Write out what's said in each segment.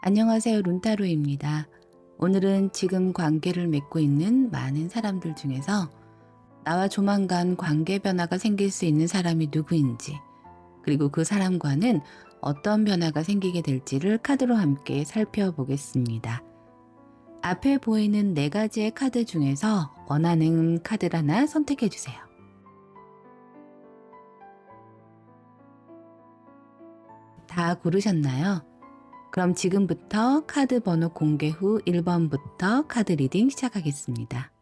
안녕하세요. 룬타로입니다. 오늘은 지금 관계를 맺고 있는 많은 사람들 중에서 나와 조만간 관계 변화가 생길 수 있는 사람이 누구인지, 그리고 그 사람과는 어떤 변화가 생기게 될지를 카드로 함께 살펴보겠습니다. 앞에 보이는 네 가지의 카드 중에서 원하는 카드를 하나 선택해 주세요. 다 고르셨나요? 그럼 지금부터 카드 번호 공개 후 1번부터 카드 리딩 시작하겠습니다.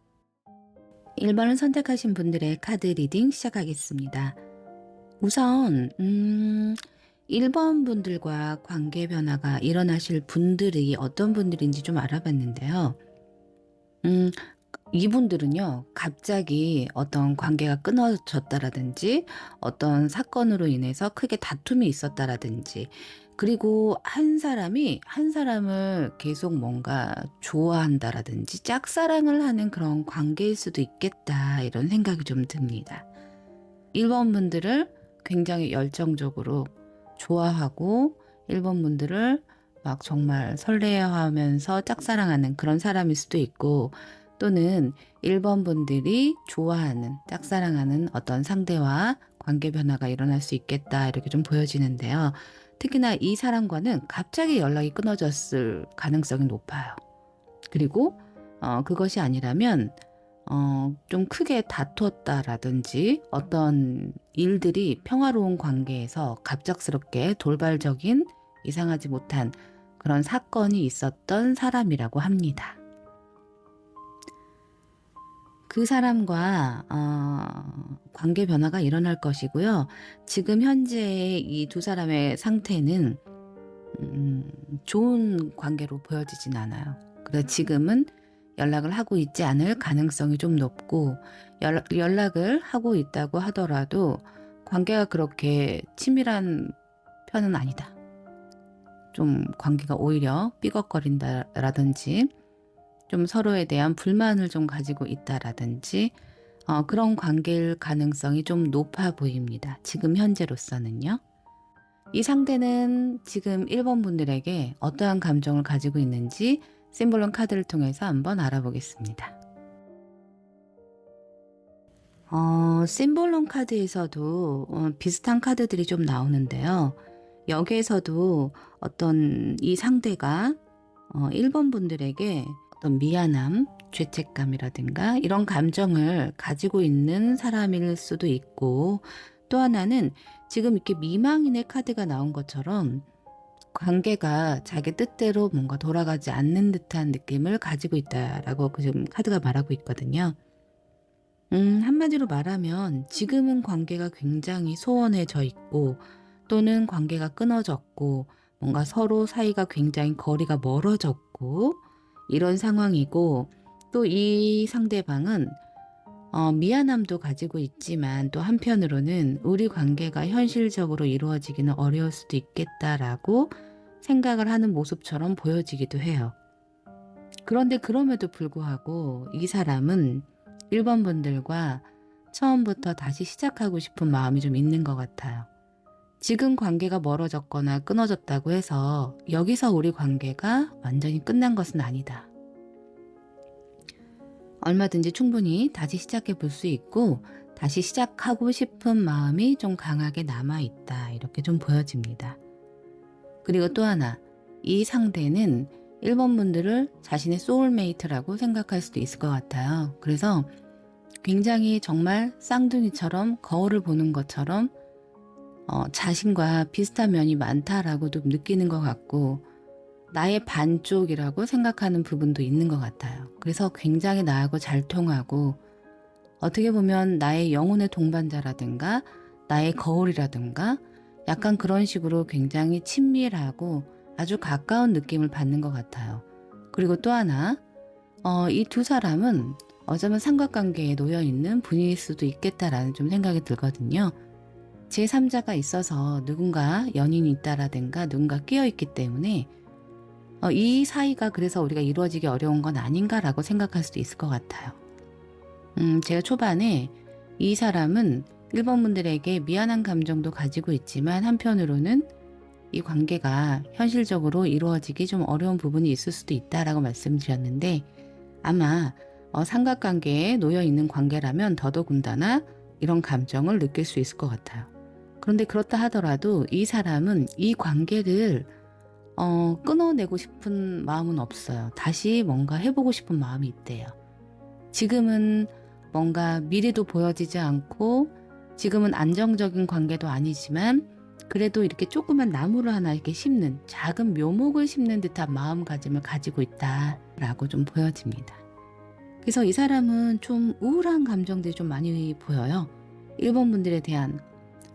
1번을 선택하신 분들의 카드 리딩 시작하겠습니다. 우선 1번 분들과 관계 변화가 일어나실 분들이 어떤 분들인지 좀 알아봤는데요. 이분들은요, 갑자기 어떤 관계가 끊어졌다라든지 어떤 사건으로 인해서 크게 다툼이 있었다라든지, 그리고 한 사람이 한 사람을 계속 뭔가 좋아한다라든지 짝사랑을 하는 그런 관계일 수도 있겠다, 이런 생각이 좀 듭니다. 1번 분들을 굉장히 열정적으로 좋아하고 1번 분들을 막 정말 설레어하면서 짝사랑하는 그런 사람일 수도 있고, 또는 1번 분들이 좋아하는, 짝사랑하는 어떤 상대와 관계 변화가 일어날 수 있겠다, 이렇게 좀 보여지는데요. 특히나 이 사람과는 갑자기 연락이 끊어졌을 가능성이 높아요. 그리고 그것이 아니라면 좀 크게 다투었다라든지 어떤 일들이 평화로운 관계에서 갑작스럽게 돌발적인 이상하지 못한 그런 사건이 있었던 사람이라고 합니다. 그 사람과 관계 변화가 일어날 것이고요. 지금 현재 이 두 사람의 상태는 좋은 관계로 보여지진 않아요. 그래서 지금은 연락을 하고 있지 않을 가능성이 좀 높고, 연락을 하고 있다고 하더라도 관계가 그렇게 치밀한 편은 아니다. 좀 관계가 오히려 삐걱거린다라든지 좀 서로에 대한 불만을 좀 가지고 있다라든지 그런 관계일 가능성이 좀 높아 보입니다. 지금 현재로서는요. 이 상대는 지금 1번 분들에게 어떠한 감정을 가지고 있는지 심볼론 카드를 통해서 한번 알아보겠습니다. 심볼론 카드에서도 비슷한 카드들이 좀 나오는데요. 여기에서도 어떤 이 상대가 1번 분들에게 어떤 미안함, 죄책감이라든가 이런 감정을 가지고 있는 사람일 수도 있고, 또 하나는 지금 이렇게 미망인의 카드가 나온 것처럼 관계가 자기 뜻대로 뭔가 돌아가지 않는 듯한 느낌을 가지고 있다라고 지금 카드가 말하고 있거든요. 한마디로 말하면 지금은 관계가 굉장히 소원해져 있고, 또는 관계가 끊어졌고, 뭔가 서로 사이가 굉장히 거리가 멀어졌고, 이런 상황이고, 또 이 상대방은 미안함도 가지고 있지만 또 한편으로는 우리 관계가 현실적으로 이루어지기는 어려울 수도 있겠다라고 생각을 하는 모습처럼 보여지기도 해요. 그런데 그럼에도 불구하고 이 사람은 1번 분들과 처음부터 다시 시작하고 싶은 마음이 좀 있는 것 같아요. 지금 관계가 멀어졌거나 끊어졌다고 해서 여기서 우리 관계가 완전히 끝난 것은 아니다. 얼마든지 충분히 다시 시작해 볼 수 있고, 다시 시작하고 싶은 마음이 좀 강하게 남아있다, 이렇게 좀 보여집니다. 그리고 또 하나, 이 상대는 1번 분들을 자신의 소울메이트라고 생각할 수도 있을 것 같아요. 그래서 굉장히 정말 쌍둥이처럼 거울을 보는 것처럼 자신과 비슷한 면이 많다라고도 느끼는 것 같고, 나의 반쪽이라고 생각하는 부분도 있는 것 같아요. 그래서 굉장히 나하고 잘 통하고, 어떻게 보면 나의 영혼의 동반자라든가 나의 거울이라든가 약간 그런 식으로 굉장히 친밀하고 아주 가까운 느낌을 받는 것 같아요. 그리고 또 하나, 이 두 사람은 어쩌면 삼각관계에 놓여 있는 분일 수도 있겠다라는 좀 생각이 들거든요. 제3자가 있어서 누군가 연인이 있다라든가 누군가 끼어 있기 때문에 이 사이가 그래서 우리가 이루어지기 어려운 건 아닌가라고 생각할 수도 있을 것 같아요. 제가 초반에 이 사람은 1번 분들에게 미안한 감정도 가지고 있지만 한편으로는 이 관계가 현실적으로 이루어지기 좀 어려운 부분이 있을 수도 있다라고 말씀드렸는데, 아마 삼각관계에 놓여 있는 관계라면 더더군다나 이런 감정을 느낄 수 있을 것 같아요. 그런데 그렇다 하더라도 이 사람은 이 관계를 끊어내고 싶은 마음은 없어요. 다시 뭔가 해보고 싶은 마음이 있대요. 지금은 뭔가 미래도 보여지지 않고 지금은 안정적인 관계도 아니지만 그래도 이렇게 조그만 나무를 하나 이렇게 심는, 작은 묘목을 심는 듯한 마음가짐을 가지고 있다라고 좀 보여집니다. 그래서 이 사람은 좀 우울한 감정들이 좀 많이 보여요. 1번 분들에 대한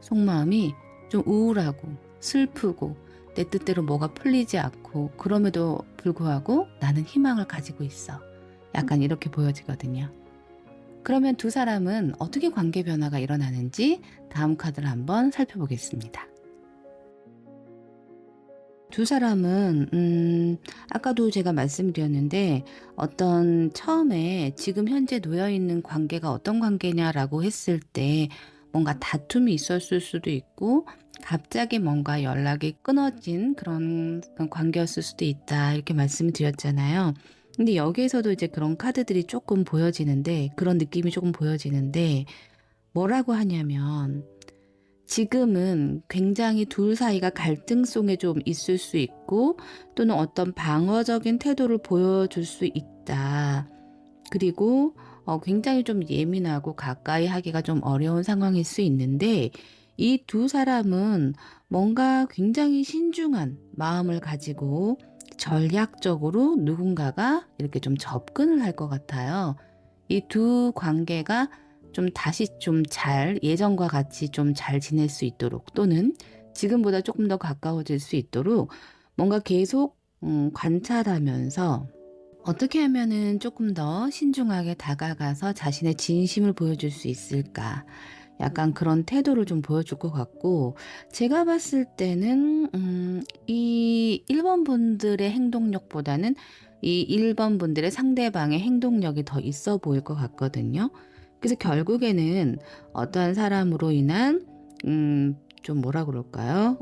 속마음이 좀 우울하고 슬프고 내 뜻대로 뭐가 풀리지 않고, 그럼에도 불구하고 나는 희망을 가지고 있어. 약간 이렇게 보여지거든요. 그러면 두 사람은 어떻게 관계 변화가 일어나는지 다음 카드를 한번 살펴보겠습니다. 두 사람은 아까도 제가 말씀드렸는데, 어떤 처음에 지금 현재 놓여 있는 관계가 어떤 관계냐라고 했을 때 뭔가 다툼이 있었을 수도 있고 갑자기 뭔가 연락이 끊어진 그런 관계였을 수도 있다, 이렇게 말씀드렸잖아요. 근데 여기에서도 이제 그런 카드들이 조금 보여지는데, 그런 느낌이 조금 보여지는데, 뭐라고 하냐면 지금은 굉장히 둘 사이가 갈등성에 좀 있을 수 있고, 또는 어떤 방어적인 태도를 보여줄 수 있다. 그리고 굉장히 좀 예민하고 가까이 하기가 좀 어려운 상황일 수 있는데, 이 두 사람은 뭔가 굉장히 신중한 마음을 가지고 전략적으로 누군가가 이렇게 좀 접근을 할 것 같아요. 이 두 관계가 좀 다시 좀 잘, 예전과 같이 좀 잘 지낼 수 있도록, 또는 지금보다 조금 더 가까워질 수 있도록 뭔가 계속 관찰하면서 어떻게 하면은 조금 더 신중하게 다가가서 자신의 진심을 보여줄 수 있을까? 약간 그런 태도를 좀 보여줄 것 같고, 제가 봤을 때는 이 1번 분들의 행동력보다는 이 1번 분들의 상대방의 행동력이 더 있어 보일 것 같거든요. 그래서 결국에는 어떠한 사람으로 인한 좀 뭐라 그럴까요?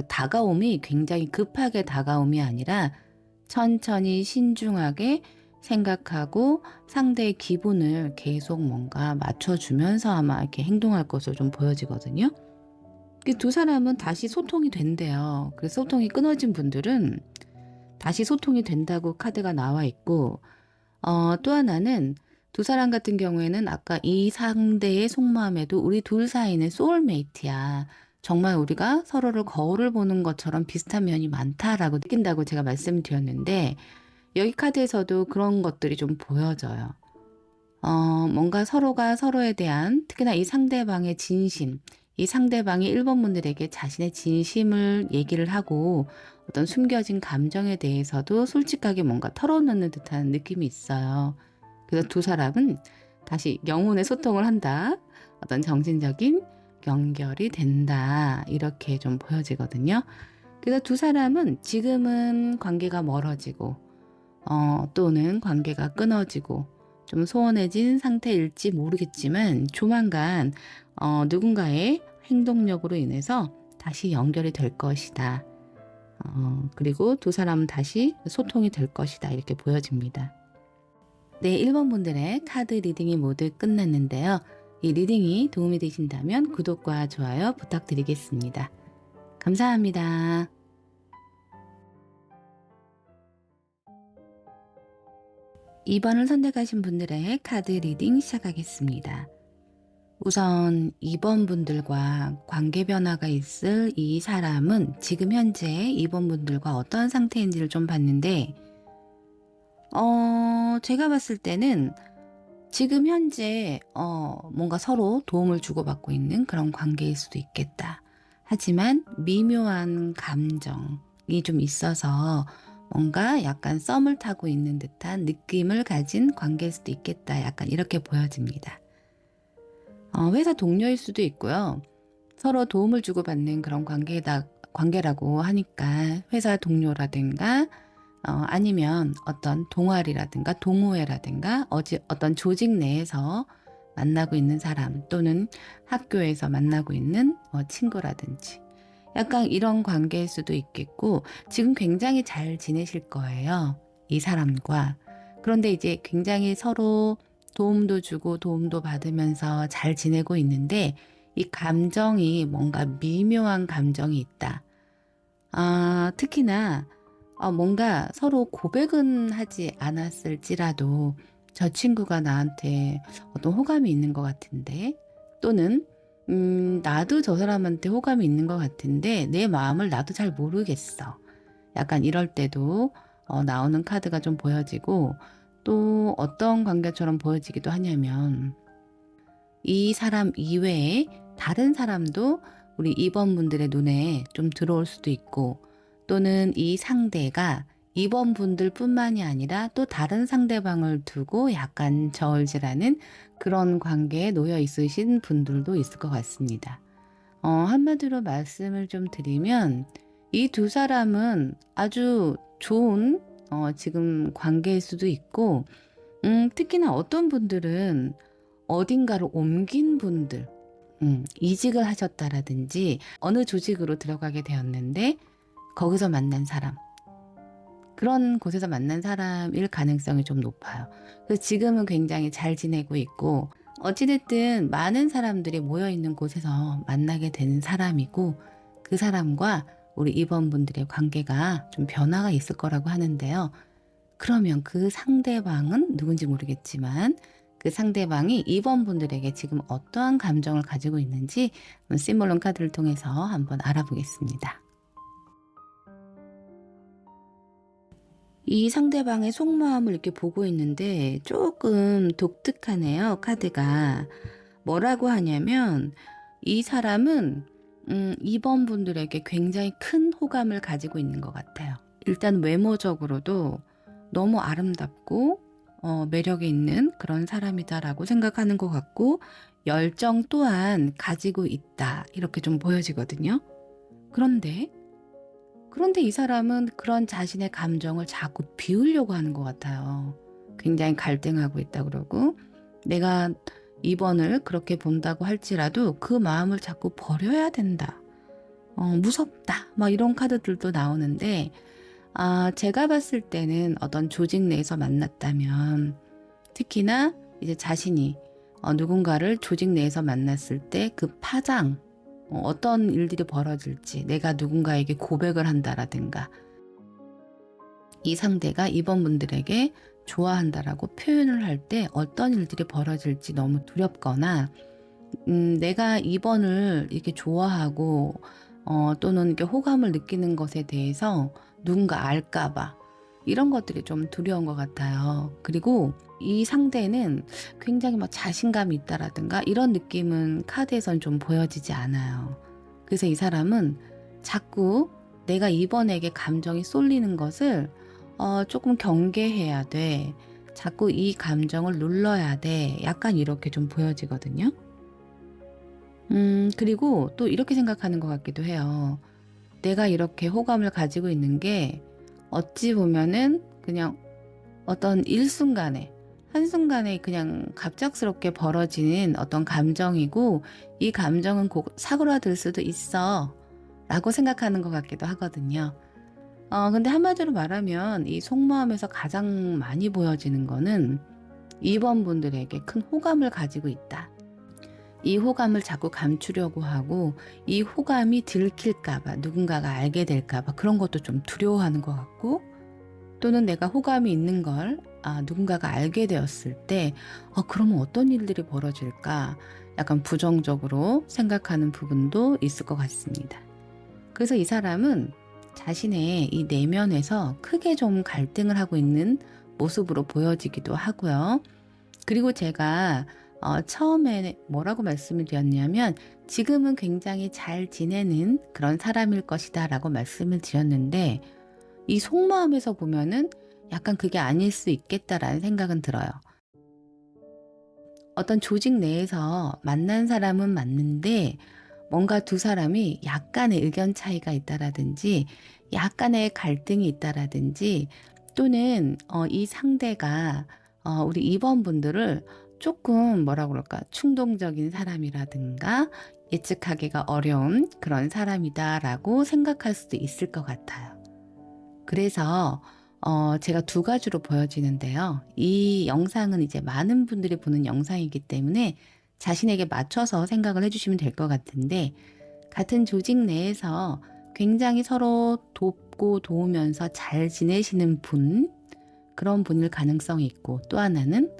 다가옴이 굉장히 급하게 다가옴이 아니라 천천히 신중하게 생각하고 상대의 기분을 계속 뭔가 맞춰주면서 아마 이렇게 행동할 것으로 좀 보여지거든요. 두 사람은 다시 소통이 된대요. 그래서 소통이 끊어진 분들은 다시 소통이 된다고 카드가 나와 있고, 또 하나는 두 사람 같은 경우에는 아까 이 상대의 속마음에도 우리 둘 사이는 소울메이트야, 정말 우리가 서로를 거울을 보는 것처럼 비슷한 면이 많다라고 느낀다고 제가 말씀드렸는데, 여기 카드에서도 그런 것들이 좀 보여져요. 뭔가 서로가 서로에 대한, 특히나 이 상대방의 진심, 이 상대방이 1번 분들에게 자신의 진심을 얘기를 하고 어떤 숨겨진 감정에 대해서도 솔직하게 뭔가 털어놓는 듯한 느낌이 있어요. 그래서 두 사람은 다시 영혼의 소통을 한다, 어떤 정신적인 연결이 된다, 이렇게 좀 보여지거든요. 그래서 두 사람은 지금은 관계가 멀어지고 또는 관계가 끊어지고 좀 소원해진 상태일지 모르겠지만, 조만간 누군가의 행동력으로 인해서 다시 연결이 될 것이다. 그리고 두 사람은 다시 소통이 될 것이다, 이렇게 보여집니다. 네, 1번 분들의 카드 리딩이 모두 끝났는데요. 이 리딩이 도움이 되신다면 구독과 좋아요 부탁드리겠습니다. 감사합니다. 2번을 선택하신 분들의 카드 리딩 시작하겠습니다. 우선 2번 분들과 관계 변화가 있을 이 사람은 지금 현재 2번 분들과 어떤 상태인지를 좀 봤는데, 제가 봤을 때는 지금 현재 뭔가 서로 도움을 주고받고 있는 그런 관계일 수도 있겠다. 하지만 미묘한 감정이 좀 있어서 뭔가 약간 썸을 타고 있는 듯한 느낌을 가진 관계일 수도 있겠다, 약간 이렇게 보여집니다. 회사 동료일 수도 있고요. 서로 도움을 주고받는 그런 관계라고 하니까 회사 동료라든가 아니면 어떤 동아리라든가 동호회라든가 어떤 조직 내에서 만나고 있는 사람, 또는 학교에서 만나고 있는 친구라든지, 약간 이런 관계일 수도 있겠고 지금 굉장히 잘 지내실 거예요. 이 사람과. 그런데 이제 굉장히 서로 도움도 주고 도움도 받으면서 잘 지내고 있는데 이 감정이 뭔가 미묘한 감정이 있다. 특히나 뭔가 서로 고백은 하지 않았을지라도 저 친구가 나한테 어떤 호감이 있는 것 같은데 또는 나도 저 사람한테 호감이 있는 것 같은데 내 마음을 나도 잘 모르겠어. 약간 이럴 때도 나오는 카드가 좀 보여지고 또 어떤 관계처럼 보여지기도 하냐면 이 사람 이외에 다른 사람도 우리 2번 분들의 눈에 좀 들어올 수도 있고 또는 이 상대가 2번 분들 뿐만이 아니라 또 다른 상대방을 두고 약간 저울질하는 그런 관계에 놓여 있으신 분들도 있을 것 같습니다. 한마디로 말씀을 좀 드리면 이 두 사람은 아주 좋은 지금 관계일 수도 있고 특히나 어떤 분들은 어딘가로 옮긴 분들, 이직을 하셨다라든지 어느 조직으로 들어가게 되었는데 거기서 만난 사람, 그런 곳에서 만난 사람일 가능성이 좀 높아요. 그래서 지금은 굉장히 잘 지내고 있고 어찌됐든 많은 사람들이 모여있는 곳에서 만나게 되는 사람이고 그 사람과 우리 2번 분들의 관계가 좀 변화가 있을 거라고 하는데요. 그러면 그 상대방은 누군지 모르겠지만 그 상대방이 2번 분들에게 지금 어떠한 감정을 가지고 있는지 심볼론 카드를 통해서 한번 알아보겠습니다. 이 상대방의 속마음을 이렇게 보고 있는데 조금 독특하네요, 카드가. 뭐라고 하냐면 이 사람은 2번 분들에게 굉장히 큰 호감을 가지고 있는 것 같아요. 일단 외모적으로도 너무 아름답고 매력이 있는 그런 사람이다라고 생각하는 것 같고 열정 또한 가지고 있다 이렇게 좀 보여지거든요. 그런데 이 사람은 그런 자신의 감정을 자꾸 비우려고 하는 것 같아요. 굉장히 갈등하고 있다 그러고 내가 2번을 그렇게 본다고 할지라도 그 마음을 자꾸 버려야 된다. 무섭다. 막 이런 카드들도 나오는데 제가 봤을 때는 어떤 조직 내에서 만났다면 특히나 이제 자신이 누군가를 조직 내에서 만났을 때 그 파장, 어떤 일들이 벌어질지 내가 누군가에게 고백을 한다라든가 이 상대가 2번 분들에게 좋아한다라고 표현을 할 때 어떤 일들이 벌어질지 너무 두렵거나 내가 2번을 이렇게 좋아하고 또는 이렇게 호감을 느끼는 것에 대해서 누군가 알까봐 이런 것들이 좀 두려운 것 같아요. 그리고 이 상대는 굉장히 막 자신감이 있다라든가 이런 느낌은 카드에선 좀 보여지지 않아요. 그래서 이 사람은 자꾸 내가 2번에게 감정이 쏠리는 것을 조금 경계해야 돼. 자꾸 이 감정을 눌러야 돼. 약간 이렇게 좀 보여지거든요. 그리고 또 이렇게 생각하는 것 같기도 해요. 내가 이렇게 호감을 가지고 있는 게 어찌 보면은 그냥 어떤 일순간에, 한순간에 그냥 갑작스럽게 벌어지는 어떤 감정이고 이 감정은 곧 사그라들 수도 있어 라고 생각하는 것 같기도 하거든요. 근데 한마디로 말하면 이 속마음에서 가장 많이 보여지는 거는 2번 분들에게 큰 호감을 가지고 있다. 이 호감을 자꾸 감추려고 하고 이 호감이 들킬까봐 누군가가 알게 될까봐 그런 것도 좀 두려워하는 것 같고 또는 내가 호감이 있는 걸 누군가가 알게 되었을 때 그러면 어떤 일들이 벌어질까 약간 부정적으로 생각하는 부분도 있을 것 같습니다. 그래서 이 사람은 자신의 이 내면에서 크게 좀 갈등을 하고 있는 모습으로 보여지기도 하고요. 그리고 제가 처음에 뭐라고 말씀을 드렸냐면 지금은 굉장히 잘 지내는 그런 사람일 것이다 라고 말씀을 드렸는데 이 속마음에서 보면은 약간 그게 아닐 수 있겠다라는 생각은 들어요. 어떤 조직 내에서 만난 사람은 맞는데 뭔가 두 사람이 약간의 의견 차이가 있다라든지 약간의 갈등이 있다라든지 또는 이 상대가 우리 2번 분들을 조금 뭐라 그럴까 충동적인 사람이라든가 예측하기가 어려운 그런 사람이다라고 생각할 수도 있을 것 같아요. 그래서 제가 두 가지로 보여지는데요. 이 영상은 이제 많은 분들이 보는 영상이기 때문에 자신에게 맞춰서 생각을 해주시면 될 것 같은데, 같은 조직 내에서 굉장히 서로 돕고 도우면서 잘 지내시는 분, 그런 분일 가능성이 있고, 또 하나는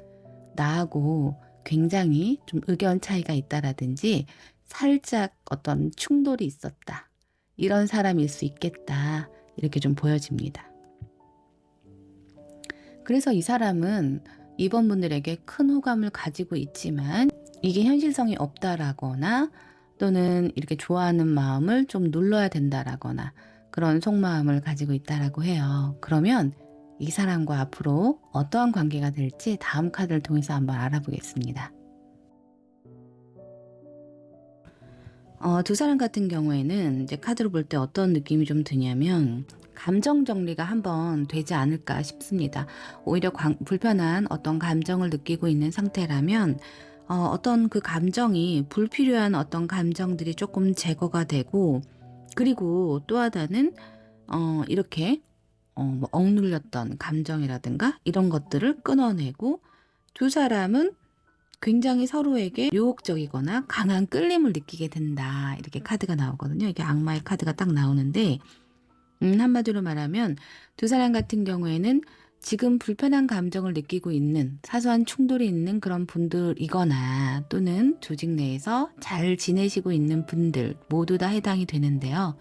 나하고 굉장히 좀 의견 차이가 있다라든지 살짝 어떤 충돌이 있었다, 이런 사람일 수 있겠다, 이렇게 좀 보여집니다. 그래서 이 사람은 이번 분들에게 큰 호감을 가지고 있지만 이게 현실성이 없다라거나, 또는 이렇게 좋아하는 마음을 좀 눌러야 된다라거나 그런 속마음을 가지고 있다라고 해요. 그러면 이 사람과 앞으로 어떠한 관계가 될지 다음 카드를 통해서 한번 알아보겠습니다. 두 사람 같은 경우에는 이제 카드로 볼 때 어떤 느낌이 좀 드냐면, 감정 정리가 한번 되지 않을까 싶습니다. 오히려 불편한 어떤 감정을 느끼고 있는 상태라면 어떤 그 감정이, 불필요한 어떤 감정들이 조금 제거가 되고, 그리고 또 하나는 이렇게 뭐 억눌렸던 감정이라든가 이런 것들을 끊어내고, 두 사람은 굉장히 서로에게 유혹적이거나 강한 끌림을 느끼게 된다, 이렇게 카드가 나오거든요. 이게 악마의 카드가 딱 나오는데, 한마디로 말하면 두 사람 같은 경우에는 지금 불편한 감정을 느끼고 있는, 사소한 충돌이 있는 그런 분들이거나, 또는 조직 내에서 잘 지내시고 있는 분들 모두 다 해당이 되는데요.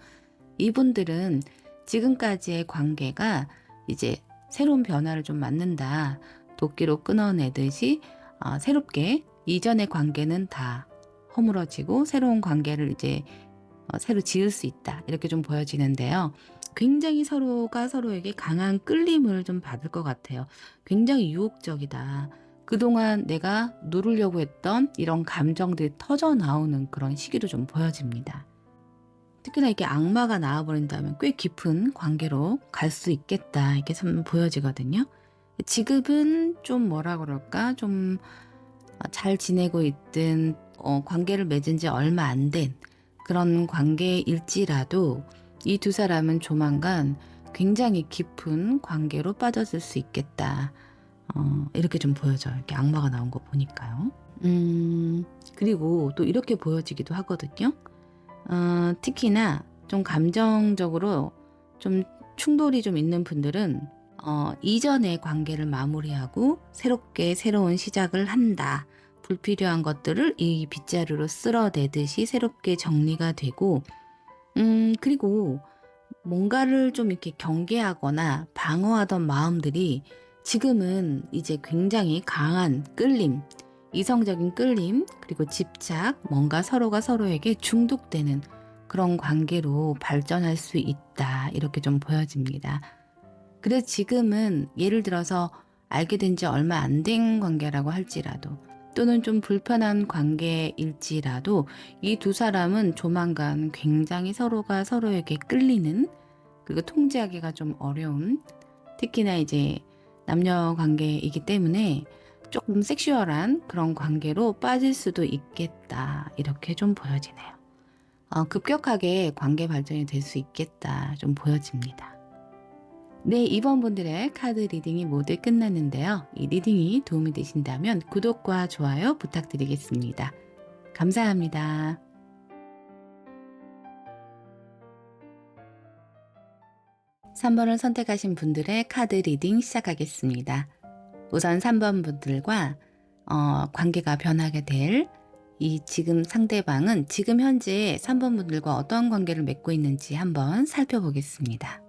이분들은 지금까지의 관계가 이제 새로운 변화를 좀 맞는다, 도끼로 끊어내듯이 새롭게, 이전의 관계는 다 허물어지고 새로운 관계를 이제 새로 지을 수 있다, 이렇게 좀 보여지는데요. 굉장히 서로가 서로에게 강한 끌림을 좀 받을 것 같아요. 굉장히 유혹적이다. 그동안 내가 누르려고 했던 이런 감정들이 터져 나오는 그런 시기로 좀 보여집니다. 특히나 이렇게 악마가 나와버린다면 꽤 깊은 관계로 갈 수 있겠다, 이렇게 보여지거든요. 지금은 좀 뭐라 그럴까, 좀 잘 지내고 있든 관계를 맺은 지 얼마 안 된 그런 관계일지라도, 이 두 사람은 조만간 굉장히 깊은 관계로 빠져들 수 있겠다, 이렇게 좀 보여져요. 이렇게 악마가 나온 거 보니까요. 그리고 또 이렇게 보여지기도 하거든요. 특히나 좀 감정적으로 좀 충돌이 좀 있는 분들은 이전의 관계를 마무리하고 새롭게 새로운 시작을 한다. 불필요한 것들을 이 빗자루로 쓸어내듯이 새롭게 정리가 되고, 그리고 뭔가를 좀 이렇게 경계하거나 방어하던 마음들이 지금은 이제 굉장히 강한 끌림, 이성적인 끌림, 그리고 집착, 뭔가 서로가 서로에게 중독되는 그런 관계로 발전할 수 있다, 이렇게 좀 보여집니다. 그래서 지금은 예를 들어서 알게 된 지 얼마 안 된 관계라고 할지라도, 또는 좀 불편한 관계일지라도, 이 두 사람은 조만간 굉장히 서로가 서로에게 끌리는, 그리고 통제하기가 좀 어려운, 특히나 이제 남녀 관계이기 때문에 조금 섹슈얼한 그런 관계로 빠질 수도 있겠다, 이렇게 좀 보여지네요. 급격하게 관계 발전이 될 수 있겠다, 좀 보여집니다. 네, 이번 분들의 카드 리딩이 모두 끝났는데요. 이 리딩이 도움이 되신다면 구독과 좋아요 부탁드리겠습니다. 감사합니다. 3번을 선택하신 분들의 카드 리딩 시작하겠습니다. 우선 3번 분들과 관계가 변하게 될 이 지금 상대방은 지금 현재 3번 분들과 어떤 관계를 맺고 있는지 한번 살펴보겠습니다.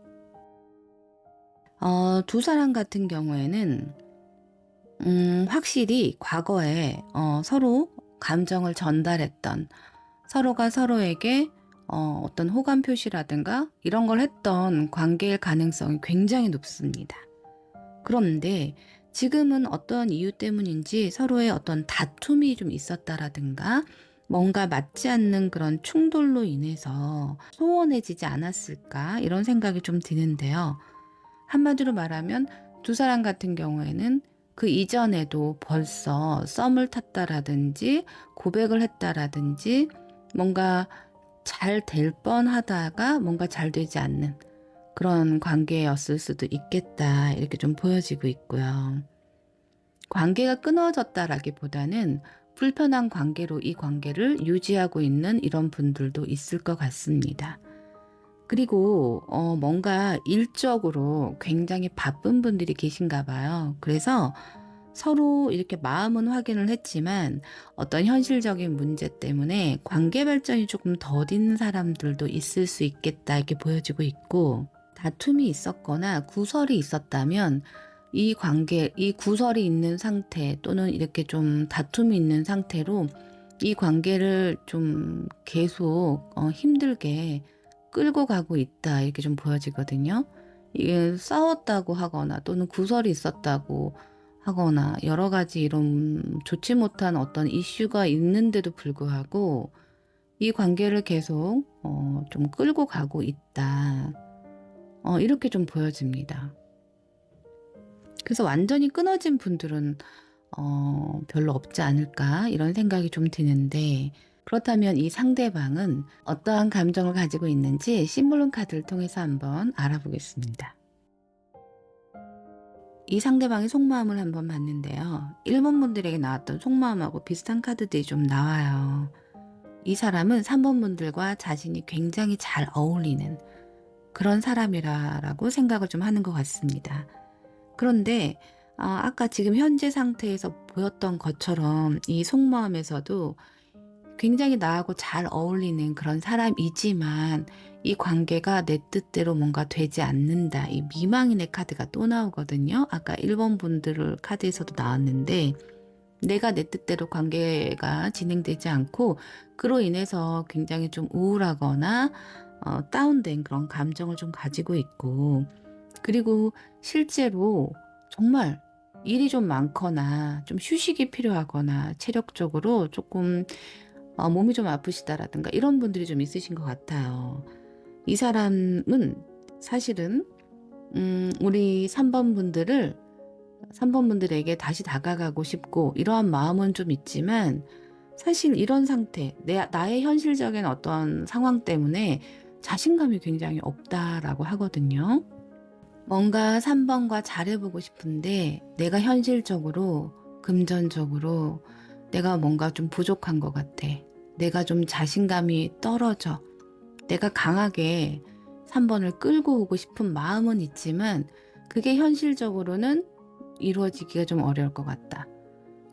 두 사람 같은 경우에는 확실히 과거에 서로 감정을 전달했던, 서로가 서로에게 어떤 호감 표시라든가 이런 걸 했던 관계일 가능성이 굉장히 높습니다. 그런데 지금은 어떤 이유 때문인지 서로의 어떤 다툼이 좀 있었다라든가, 뭔가 맞지 않는 그런 충돌로 인해서 소원해지지 않았을까, 이런 생각이 좀 드는데요. 한마디로 말하면 두 사람 같은 경우에는 그 이전에도 벌써 썸을 탔다라든지 고백을 했다라든지 뭔가 잘 될 뻔하다가 뭔가 잘 되지 않는 그런 관계였을 수도 있겠다. 이렇게 좀 보여지고 있고요. 관계가 끊어졌다라기보다는 불편한 관계로 이 관계를 유지하고 있는 이런 분들도 있을 것 같습니다. 그리고 뭔가 일적으로 굉장히 바쁜 분들이 계신가 봐요. 그래서 서로 이렇게 마음은 확인을 했지만 어떤 현실적인 문제 때문에 관계 발전이 조금 더딘 사람들도 있을 수 있겠다 이렇게 보여지고 있고, 다툼이 있었거나 구설이 있었다면 이 관계, 이 구설이 있는 상태 또는 이렇게 좀 다툼이 있는 상태로 이 관계를 좀 계속 힘들게 끌고 가고 있다 이렇게 좀 보여지거든요. 이게 싸웠다고 하거나 또는 구설이 있었다고 하거나 여러 가지 이런 좋지 못한 어떤 이슈가 있는데도 불구하고 이 관계를 계속 좀 끌고 가고 있다. 이렇게 좀 보여집니다. 그래서 완전히 끊어진 분들은 별로 없지 않을까 이런 생각이 좀 드는데, 그렇다면 이 상대방은 어떠한 감정을 가지고 있는지 심볼론 카드를 통해서 한번 알아보겠습니다. 이 상대방의 속마음을 한번 봤는데요. 1번 분들에게 나왔던 속마음하고 비슷한 카드들이 좀 나와요. 이 사람은 3번 분들과 자신이 굉장히 잘 어울리는 그런 사람이라고 생각을 좀 하는 것 같습니다. 그런데 아까 지금 현재 상태에서 보였던 것처럼 이 속마음에서도 굉장히 나하고 잘 어울리는 그런 사람이지만 이 관계가 내 뜻대로 뭔가 되지 않는다. 이 미망인의 카드가 또 나오거든요. 아까 1번 분들 카드에서도 나왔는데, 내가 내 뜻대로 관계가 진행되지 않고 그로 인해서 굉장히 좀 우울하거나 다운된 그런 감정을 좀 가지고 있고, 그리고 실제로 정말 일이 좀 많거나 좀 휴식이 필요하거나 체력적으로 조금 몸이 좀 아프시다라든가 이런 분들이 좀 있으신 것 같아요. 이 사람은 사실은 우리 3번 분들에게 다시 다가가고 싶고 이러한 마음은 좀 있지만, 사실 이런 상태, 나의 현실적인 어떤 상황 때문에 자신감이 굉장히 없다라고 하거든요. 뭔가 3번과 잘해보고 싶은데 내가 현실적으로, 금전적으로 내가 뭔가 좀 부족한 것 같아. 내가 좀 자신감이 떨어져. 내가 강하게 3번을 끌고 오고 싶은 마음은 있지만 그게 현실적으로는 이루어지기가 좀 어려울 것 같다.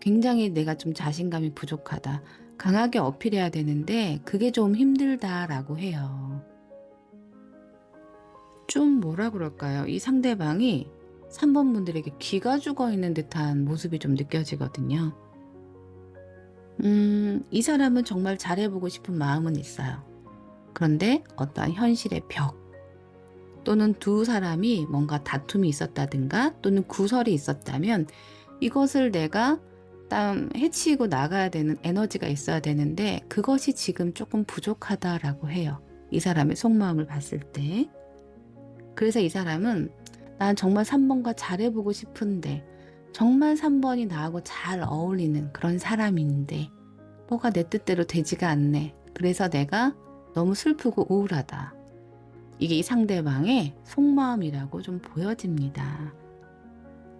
굉장히 내가 좀 자신감이 부족하다. 강하게 어필해야 되는데 그게 좀 힘들다라고 해요. 좀 뭐라 그럴까요? 이 상대방이 3번 분들에게 기가 죽어 있는 듯한 모습이 좀 느껴지거든요. 이 사람은 정말 잘해보고 싶은 마음은 있어요. 그런데 어떠한 현실의 벽, 또는 두 사람이 뭔가 다툼이 있었다든가 또는 구설이 있었다면 이것을 내가 해치고 나가야 되는 에너지가 있어야 되는데 그것이 지금 조금 부족하다라고 해요. 이 사람의 속마음을 봤을 때. 그래서 이 사람은 난 정말 3번과 잘해보고 싶은데, 정말 3번이 나하고 잘 어울리는 그런 사람인데 뭐가 내 뜻대로 되지가 않네. 그래서 내가 너무 슬프고 우울하다. 이게 이 상대방의 속마음이라고 좀 보여집니다.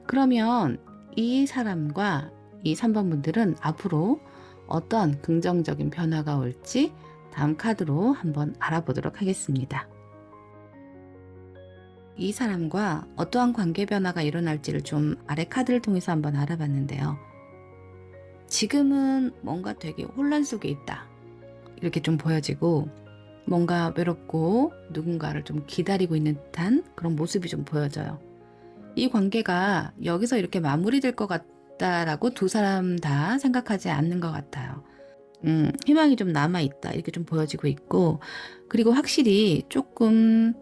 그러면 이 사람과 이 3번 분들은 앞으로 어떤 긍정적인 변화가 올지 다음 카드로 한번 알아보도록 하겠습니다. 이 사람과 어떠한 관계 변화가 일어날지를 좀 아래 카드를 통해서 한번 알아봤는데요. 지금은 뭔가 되게 혼란 속에 있다. 이렇게 좀 보여지고 뭔가 외롭고 누군가를 좀 기다리고 있는 듯한 그런 모습이 좀 보여져요. 이 관계가 여기서 이렇게 마무리될 것 같다라고 두 사람 다 생각하지 않는 것 같아요. 희망이 좀 남아있다 이렇게 좀 보여지고 있고, 그리고 확실히 조금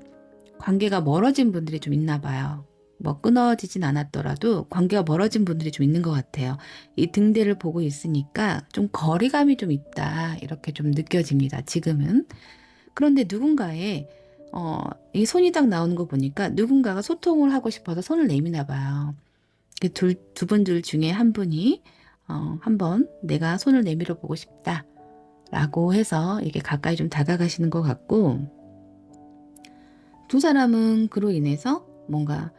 관계가 멀어진 분들이 좀 있나 봐요. 뭐 끊어지진 않았더라도 관계가 멀어진 분들이 좀 있는 것 같아요. 이 등대를 보고 있으니까 좀 거리감이 좀 있다 이렇게 좀 느껴집니다. 지금은. 그런데 누군가의 이 손이 딱 나오는 거 보니까 누군가가 소통을 하고 싶어서 손을 내미나 봐요. 두 분들 중에 한 분이 한번 내가 손을 내밀어 보고 싶다. 라고 해서 이게 가까이 좀 다가가시는 것 같고, 두 사람은 그로 인해서 뭔가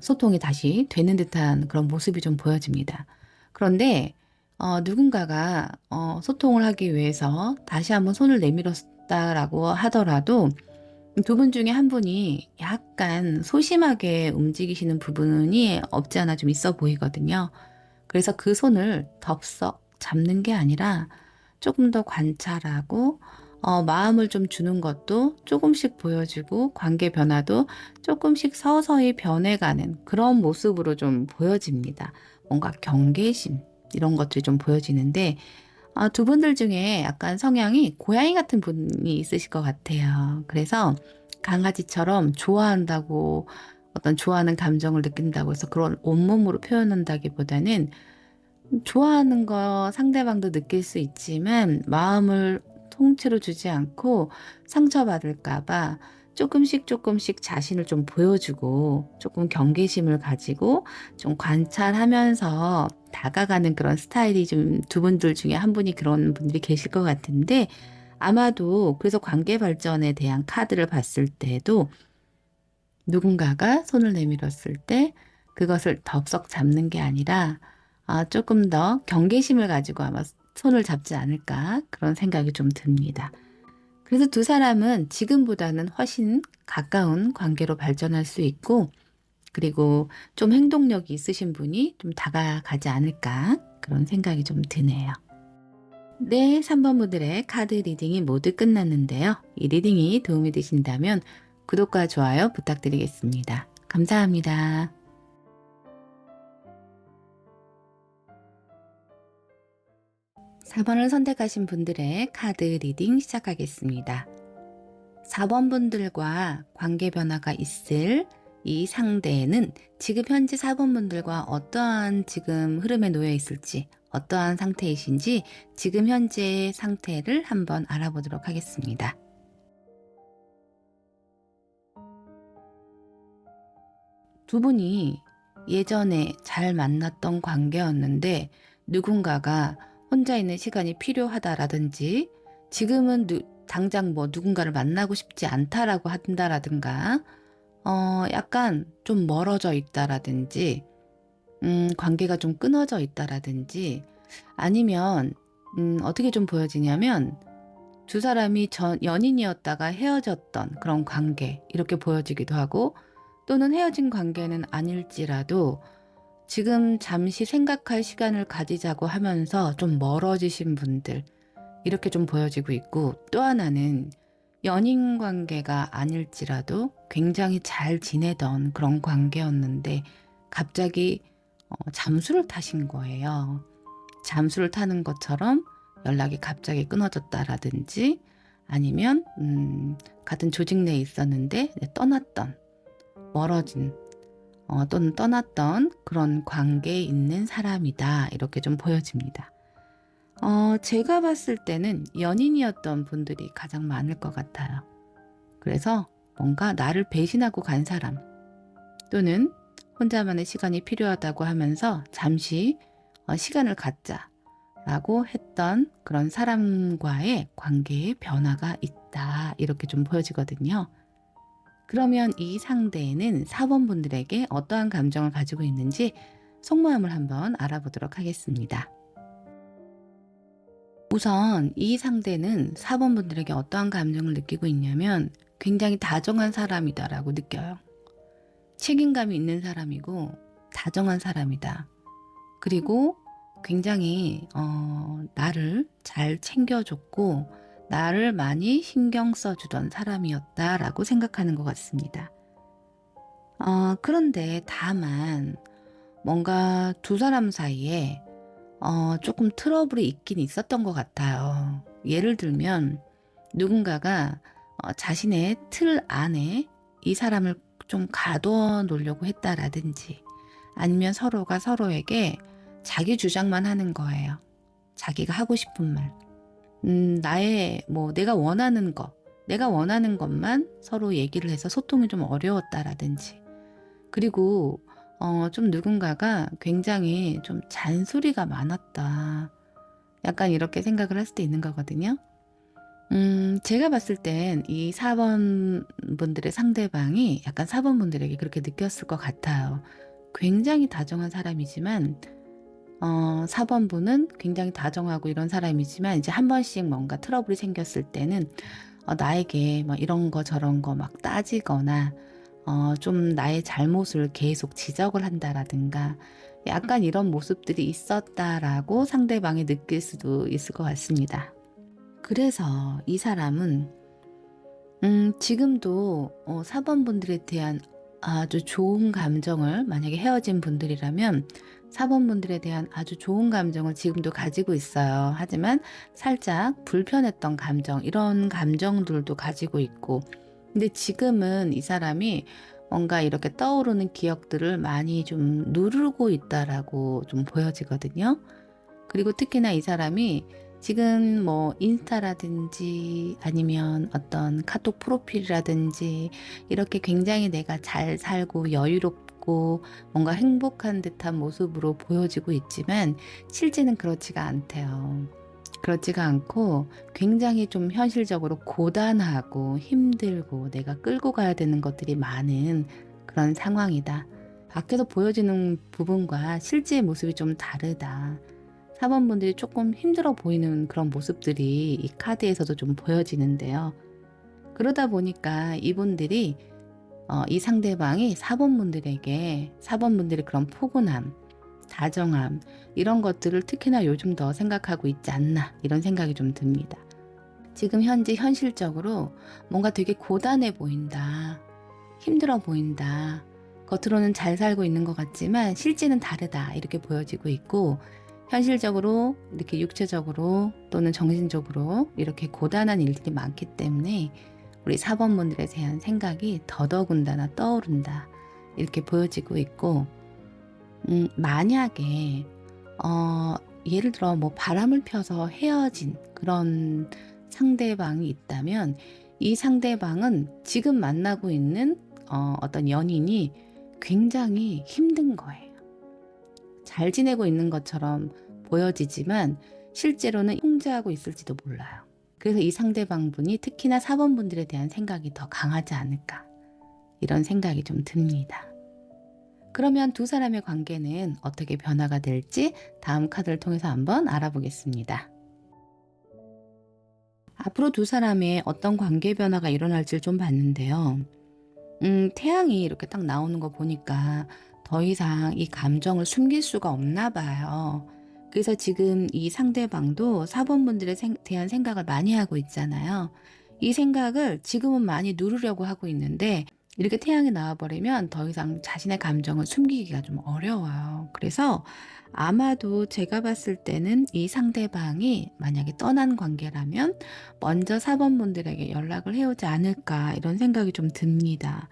소통이 다시 되는 듯한 그런 모습이 좀 보여집니다. 그런데 누군가가 소통을 하기 위해서 다시 한번 손을 내밀었다라고 하더라도 두 분 중에 한 분이 약간 소심하게 움직이시는 부분이 없지 않아 좀 있어 보이거든요. 그래서 그 손을 덥석 잡는 게 아니라 조금 더 관찰하고 마음을 좀 주는 것도 조금씩 보여주고 관계 변화도 조금씩 서서히 변해가는 그런 모습으로 좀 보여집니다. 뭔가 경계심 이런 것들이 좀 보여지는데 두 분들 중에 약간 성향이 고양이 같은 분이 있으실 것 같아요. 그래서 강아지처럼 좋아한다고 어떤 좋아하는 감정을 느낀다고 해서 그런 온몸으로 표현한다기보다는 좋아하는 거 상대방도 느낄 수 있지만 마음을 통째로 주지 않고 상처받을까 봐 조금씩 자신을 좀 보여주고 조금 경계심을 가지고 좀 관찰하면서 다가가는 그런 스타일이 좀 두 분들 중에 한 분이 그런 분들이 계실 것 같은데 아마도 그래서 관계 발전에 대한 카드를 봤을 때도 누군가가 손을 내밀었을 때 그것을 덥석 잡는 게 아니라 조금 더 경계심을 가지고 아마 손을 잡지 않을까 그런 생각이 좀 듭니다. 그래서 두 사람은 지금보다는 훨씬 가까운 관계로 발전할 수 있고 그리고 좀 행동력이 있으신 분이 좀 다가가지 않을까 그런 생각이 좀 드네요. 네, 3번 분들의 카드 리딩이 모두 끝났는데요. 이 리딩이 도움이 되신다면 구독과 좋아요 부탁드리겠습니다. 감사합니다. 4번을 선택하신 분들의 카드 리딩 시작하겠습니다. 4번 분들과 관계 변화가 있을 이 상대는 지금 현재 4번 분들과 어떠한 지금 흐름에 놓여 있을지, 어떠한 상태이신지 지금 현재의 상태를 한번 알아보도록 하겠습니다. 두 분이 예전에 잘 만났던 관계였는데 누군가가 혼자 있는 시간이 필요하다라든지 지금은 당장 뭐 누군가를 만나고 싶지 않다라고 한다라든가 약간 좀 멀어져 있다라든지 관계가 좀 끊어져 있다라든지 아니면 어떻게 좀 보여지냐면 두 사람이 연인이었다가 헤어졌던 그런 관계 이렇게 보여지기도 하고 또는 헤어진 관계는 아닐지라도 지금 잠시 생각할 시간을 가지자고 하면서 좀 멀어지신 분들 이렇게 좀 보여지고 있고 또 하나는 연인 관계가 아닐지라도 굉장히 잘 지내던 그런 관계였는데 갑자기 잠수를 타신 거예요. 잠수를 타는 것처럼 연락이 갑자기 끊어졌다라든지 아니면 같은 조직 내에 있었는데 떠났던 멀어진 또는 떠났던 그런 관계에 있는 사람이다 이렇게 좀 보여집니다. 제가 봤을 때는 연인이었던 분들이 가장 많을 것 같아요. 그래서 뭔가 나를 배신하고 간 사람 또는 혼자만의 시간이 필요하다고 하면서 잠시 시간을 갖자라고 했던 그런 사람과의 관계의 변화가 있다 이렇게 좀 보여지거든요. 그러면 이 상대는 4번 분들에게 어떠한 감정을 가지고 있는지 속마음을 한번 알아보도록 하겠습니다. 우선 이 상대는 4번 분들에게 어떠한 감정을 느끼고 있냐면 굉장히 다정한 사람이다라고 느껴요. 책임감이 있는 사람이고 다정한 사람이다. 그리고 굉장히 나를 잘 챙겨줬고 나를 많이 신경 써주던 사람이었다라고 생각하는 것 같습니다. 그런데 다만 뭔가 두 사람 사이에 조금 트러블이 있긴 있었던 것 같아요. 예를 들면 누군가가 자신의 틀 안에 이 사람을 좀 가둬 놓으려고 했다라든지 아니면 서로가 서로에게 자기 주장만 하는 거예요. 자기가 하고 싶은 말. 나의 내가 원하는 내가 원하는 것만 서로 얘기를 해서 소통이 좀 어려웠다라든지 그리고 좀 누군가가 굉장히 좀 잔소리가 많았다. 약간 이렇게 생각을 할 수도 있는 거거든요. 제가 봤을 땐 이 4번 분들의 상대방이 약간 4번 분들에게 그렇게 느꼈을 것 같아요. 굉장히 다정한 사람이지만 4번 분은 굉장히 다정하고 이런 사람이지만 이제 한 번씩 뭔가 트러블이 생겼을 때는 나에게 뭐 이런 거 저런 거 막 따지거나 좀 나의 잘못을 계속 지적을 한다라든가 약간 이런 모습들이 있었다라고 상대방이 느낄 수도 있을 것 같습니다. 그래서 이 사람은 지금도 4번 분들에 대한 아주 좋은 감정을, 만약에 헤어진 분들이라면 4번 분들에 대한 아주 좋은 감정을 지금도 가지고 있어요. 하지만 살짝 불편했던 감정, 이런 감정들도 가지고 있고, 근데 지금은 이 사람이 뭔가 이렇게 떠오르는 기억들을 많이 좀 누르고 있다라고 좀 보여지거든요. 그리고 특히나 이 사람이 지금 뭐 인스타라든지 아니면 어떤 카톡 프로필이라든지 이렇게 굉장히 내가 잘 살고 여유롭고 뭔가 행복한 듯한 모습으로 보여지고 있지만 실제는 그렇지가 않대요. 그렇지가 않고 굉장히 좀 현실적으로 고단하고 힘들고 내가 끌고 가야 되는 것들이 많은 그런 상황이다. 밖에서 보여지는 부분과 실제의 모습이 좀 다르다. 사번분들이 조금 힘들어 보이는 그런 모습들이 이 카드에서도 좀 보여지는데요. 그러다 보니까 이분들이 이 상대방이 4번분들에게 4번분들의 그런 포근함, 다정함 이런 것들을 특히나 요즘 더 생각하고 있지 않나 이런 생각이 좀 듭니다. 지금 현재 현실적으로 뭔가 되게 고단해 보인다, 힘들어 보인다, 겉으로는 잘 살고 있는 것 같지만 실제는 다르다 이렇게 보여지고 있고, 현실적으로 이렇게 육체적으로 또는 정신적으로 이렇게 고단한 일들이 많기 때문에 우리 4번분들에 대한 생각이 더더군다나 떠오른다 이렇게 보여지고 있고, 만약에 예를 들어 뭐 바람을 펴서 헤어진 그런 상대방이 있다면 이 상대방은 지금 만나고 있는 어떤 연인이 굉장히 힘든 거예요. 잘 지내고 있는 것처럼 보여지지만 실제로는 통제하고 있을지도 몰라요. 그래서 이 상대방분이 특히나 4번분들에 대한 생각이 더 강하지 않을까 이런 생각이 좀 듭니다. 그러면 두 사람의 관계는 어떻게 변화가 될지 다음 카드를 통해서 한번 알아보겠습니다. 앞으로 두 사람의 어떤 관계 변화가 일어날지 좀 봤는데요. 태양이 이렇게 딱 나오는 거 보니까 더 이상 이 감정을 숨길 수가 없나 봐요. 그래서 지금 이 상대방도 4번분들에 대한 생각을 많이 하고 있잖아요. 이 생각을 지금은 많이 누르려고 하고 있는데 이렇게 태양이 나와버리면 더 이상 자신의 감정을 숨기기가 좀 어려워요. 그래서 아마도 제가 봤을 때는 이 상대방이 만약에 떠난 관계라면 먼저 4번분들에게 연락을 해오지 않을까 이런 생각이 좀 듭니다.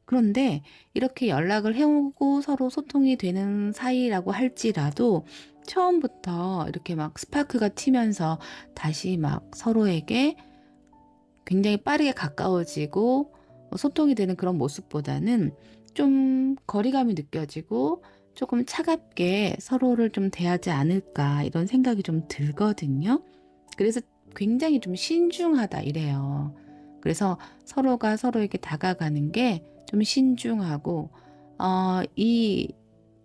그런데 이렇게 연락을 해오고 서로 소통이 되는 사이라고 할지라도 처음부터 이렇게 막 스파크가 튀면서 다시 막 서로에게 굉장히 빠르게 가까워지고 소통이 되는 그런 모습보다는 좀 거리감이 느껴지고 조금 차갑게 서로를 좀 대하지 않을까 이런 생각이 좀 들거든요. 그래서 굉장히 좀 신중하다 이래요. 그래서 서로가 서로에게 다가가는 게 좀 신중하고 이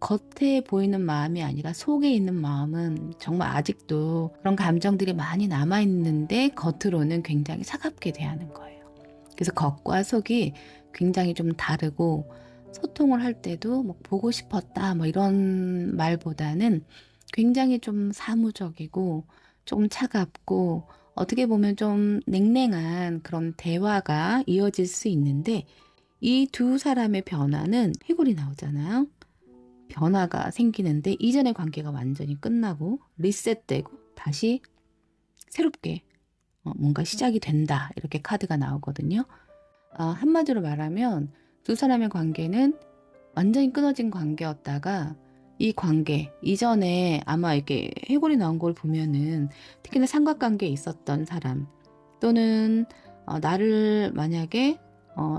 겉에 보이는 마음이 아니라 속에 있는 마음은 정말 아직도 그런 감정들이 많이 남아있는데 겉으로는 굉장히 차갑게 대하는 거예요. 그래서 겉과 속이 굉장히 좀 다르고 소통을 할 때도 뭐 보고 싶었다 뭐 이런 말보다는 굉장히 좀 사무적이고 조금 차갑고 어떻게 보면 좀 냉랭한 그런 대화가 이어질 수 있는데 이 두 사람의 변화는 회골이 나오잖아요. 변화가 생기는데 이전의 관계가 완전히 끝나고 리셋되고 다시 새롭게 뭔가 시작이 된다 이렇게 카드가 나오거든요. 한마디로 말하면 두 사람의 관계는 완전히 끊어진 관계였다가 이 관계 이전에 아마 이렇게 해골이 나온 걸 보면은 특히나 삼각관계에 있었던 사람 또는 나를 만약에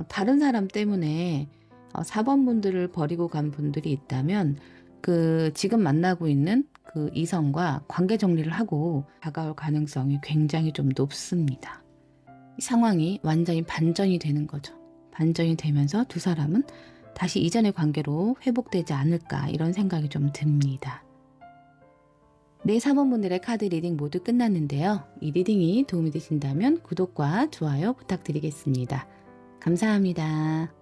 다른 사람 때문에 4번분들을 버리고 간 분들이 있다면 그 지금 만나고 있는 그 이성과 관계 정리를 하고 다가올 가능성이 굉장히 좀 높습니다. 이 상황이 완전히 반전이 되는 거죠. 반전이 되면서 두 사람은 다시 이전의 관계로 회복되지 않을까 이런 생각이 좀 듭니다. 네, 4번분들의 카드 리딩 모두 끝났는데요. 이 리딩이 도움이 되신다면 구독과 좋아요 부탁드리겠습니다. 감사합니다.